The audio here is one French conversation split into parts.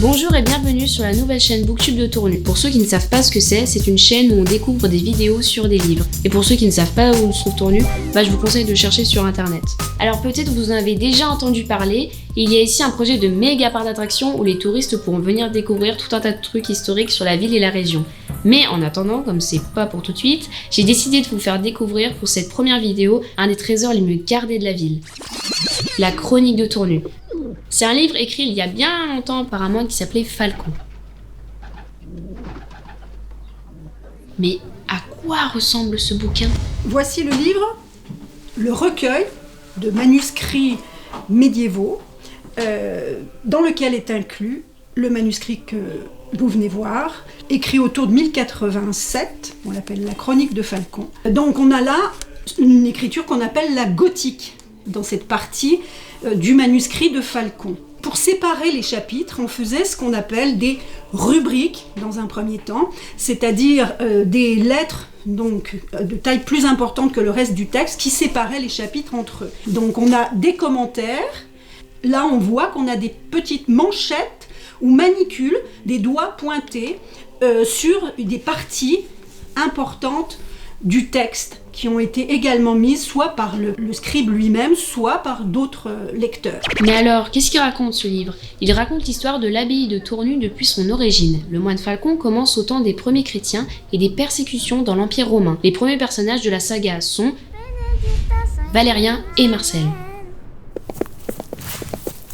Bonjour et bienvenue sur la nouvelle chaîne Booktube de Tournu. Pour ceux qui ne savent pas ce que c'est une chaîne où on découvre des vidéos sur des livres. Et pour ceux qui ne savent pas où se trouve Tournu, je vous conseille de chercher sur internet. Alors peut-être vous en avez déjà entendu parler, il y a ici un projet de méga parc d'attractions où les touristes pourront venir découvrir tout un tas de trucs historiques sur la ville et la région. Mais en attendant, comme c'est pas pour tout de suite, j'ai décidé de vous faire découvrir pour cette première vidéo un des trésors les mieux gardés de la ville. La Chronique de Tournu. C'est un livre écrit il y a bien longtemps par un moine qui s'appelait Falcon. Mais à quoi ressemble ce bouquin ? Voici le livre, le recueil de manuscrits médiévaux dans lequel est inclus le manuscrit que vous venez voir, écrit autour de 1087, on l'appelle la Chronique de Falcon. Donc on a là une écriture qu'on appelle la gothique, dans cette partie du manuscrit de Falcon. Pour séparer les chapitres, on faisait ce qu'on appelle des rubriques dans un premier temps, c'est-à-dire des lettres donc, de taille plus importante que le reste du texte qui séparaient les chapitres entre eux. Donc on a des commentaires, là on voit qu'on a des petites manchettes ou manicules, des doigts pointés sur des parties importantes du texte qui ont été également mises soit par le scribe lui-même, soit par d'autres lecteurs. Mais alors, qu'est-ce qu'il raconte ce livre ? Il raconte l'histoire de l'abbaye de Tournu depuis son origine. Le moine Falcon commence au temps des premiers chrétiens et des persécutions dans l'Empire romain. Les premiers personnages de la saga sont Valérien et Marcel.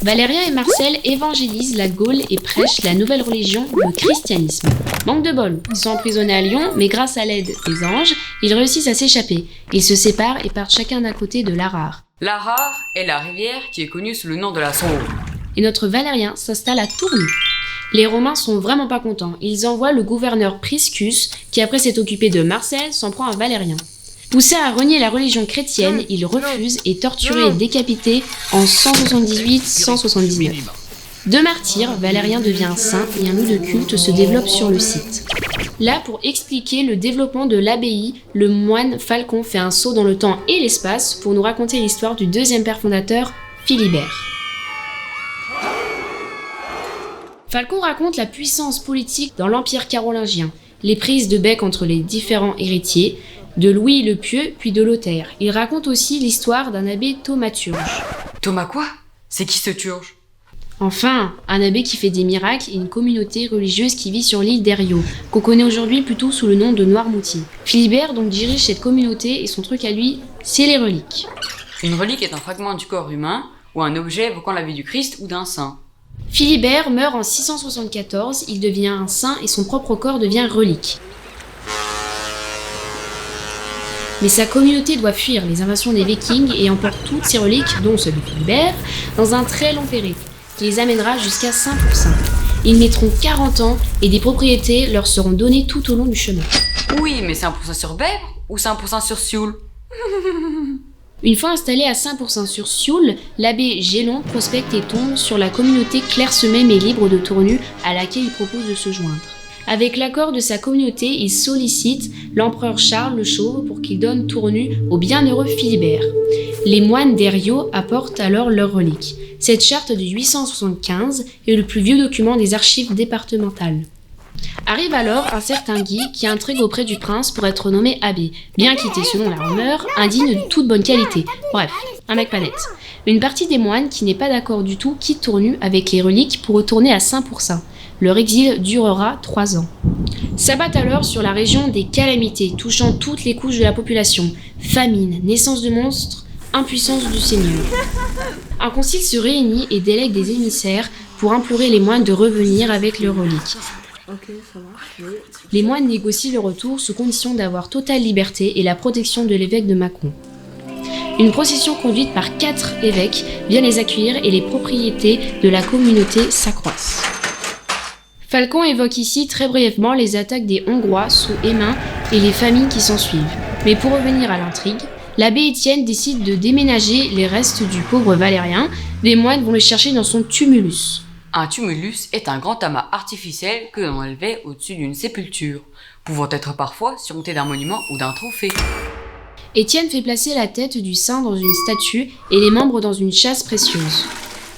Valérien et Marcel évangélisent la Gaule et prêchent la nouvelle religion, le christianisme. Manque de bol, ils sont emprisonnés à Lyon, mais grâce à l'aide des anges, ils réussissent à s'échapper. Ils se séparent et partent chacun d'un côté de l'Arar. L'Arar est la rivière qui est connue sous le nom de la Saône. Et notre Valérien s'installe à Tournu. Les Romains sont vraiment pas contents. Ils envoient le gouverneur Priscus, qui après s'est occupé de Marcel, s'en prend à Valérien. Poussé à renier la religion chrétienne, il refuse et torturé et décapité en 178-179. De martyr, Valérien devient un saint et un lieu de culte se développe sur le site. Là, pour expliquer le développement de l'abbaye, le moine Falcon fait un saut dans le temps et l'espace pour nous raconter l'histoire du deuxième père fondateur, Philibert. Falcon raconte la puissance politique dans l'Empire carolingien, les prises de bec entre les différents héritiers, de Louis le Pieux puis de Lothaire. Il raconte aussi l'histoire d'un abbé thaumaturge. Thomas quoi ? C'est qui ce turge ? Enfin, un abbé qui fait des miracles et une communauté religieuse qui vit sur l'île d'Herriot, qu'on connaît aujourd'hui plutôt sous le nom de Noirmoutier. Philibert donc dirige cette communauté et son truc à lui, c'est les reliques. Une relique est un fragment du corps humain ou un objet évoquant la vie du Christ ou d'un saint. Philibert meurt en 674, il devient un saint et son propre corps devient relique. Mais sa communauté doit fuir les invasions des Vikings et emporte toutes ses reliques, dont celle de Philibert, dans un très long périple, qui les amènera jusqu'à Saint-Pourçain. Ils mettront 40 ans et des propriétés leur seront données tout au long du chemin. Oui, mais c'est 1% sur Bèvres ou c'est 1% sur Sioule ? Une fois installé à Saint-Pourçain-sur-Sioule, l'abbé Gélon prospecte et tombe sur la communauté clairsemée mais libre de Tournu à laquelle il propose de se joindre. Avec l'accord de sa communauté, il sollicite l'empereur Charles le Chauve pour qu'il donne Tournu au bienheureux Philibert. Les moines d'Herriot apportent alors leurs reliques. Cette charte de 875 est le plus vieux document des archives départementales. Arrive alors un certain Guy qui intrigue auprès du prince pour être nommé abbé, bien quitté selon la rumeur, indigne de toute bonne qualité. Bref, un mec pas net. Une partie des moines qui n'est pas d'accord du tout quitte Tournu avec les reliques pour retourner à Saint-Pourçain. Leur exil durera 3 ans. S'abattent alors sur la région des calamités touchant toutes les couches de la population. Famine, naissance de monstres, impuissance du Seigneur. Un concile se réunit et délègue des émissaires pour implorer les moines de revenir avec leurs reliques. Les moines négocient le retour sous condition d'avoir totale liberté et la protection de l'évêque de Mâcon. Une procession conduite par 4 évêques vient les accueillir et les propriétés de la communauté s'accroissent. Falcon évoque ici très brièvement les attaques des Hongrois sous Hémin et les famines qui s'ensuivent. Mais pour revenir à l'intrigue, l'abbé Étienne décide de déménager les restes du pauvre Valérien. Les moines vont le chercher dans son tumulus. Un tumulus est un grand amas artificiel que l'on élevait au-dessus d'une sépulture, pouvant être parfois surmonté d'un monument ou d'un trophée. Étienne fait placer la tête du saint dans une statue et les membres dans une châsse précieuse.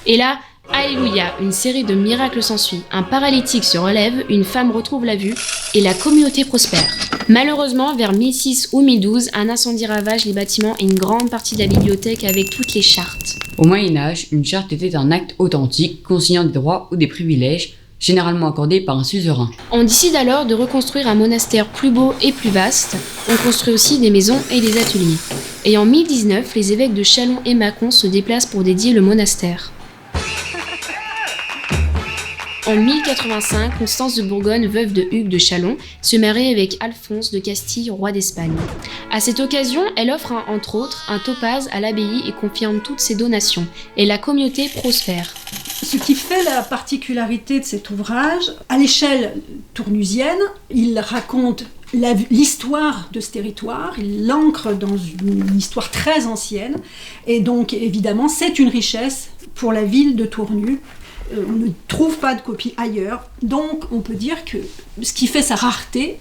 Et là, Alléluia, une série de miracles s'ensuit. Un paralytique se relève, une femme retrouve la vue et la communauté prospère. Malheureusement, vers 1006 ou 1012, un incendie ravage les bâtiments et une grande partie de la bibliothèque avec toutes les chartes. Au Moyen-Âge, une charte était un acte authentique consignant des droits ou des privilèges, généralement accordés par un suzerain. On décide alors de reconstruire un monastère plus beau et plus vaste. On construit aussi des maisons et des ateliers. Et en 1019, les évêques de Châlons et Mâcon se déplacent pour dédier le monastère. En 1085, Constance de Bourgogne, veuve de Hugues de Châlons, se marie avec Alphonse de Castille, roi d'Espagne. À cette occasion, elle offre entre autres un topaze à l'abbaye et confirme toutes ses donations. Et la communauté prospère. Ce qui fait la particularité de cet ouvrage, à l'échelle tournusienne, il raconte l'histoire de ce territoire, il l'ancre dans une histoire très ancienne, et donc évidemment c'est une richesse pour la ville de Tournu. On ne trouve pas de copie ailleurs, donc on peut dire que ce qui fait sa rareté,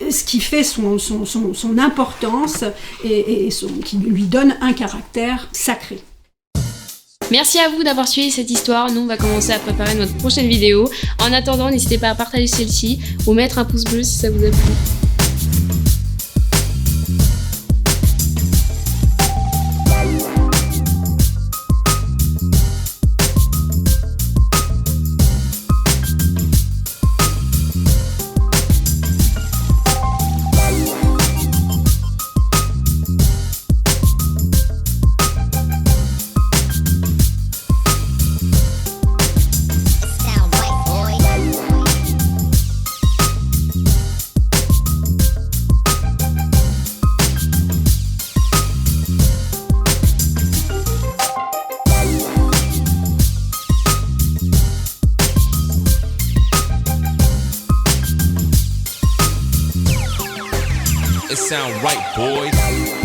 ce qui fait son importance et qui lui donne un caractère sacré. Merci à vous d'avoir suivi cette histoire. Nous, on va commencer à préparer notre prochaine vidéo. En attendant, n'hésitez pas à partager celle-ci ou mettre un pouce bleu si ça vous a plu. It sound right, boys.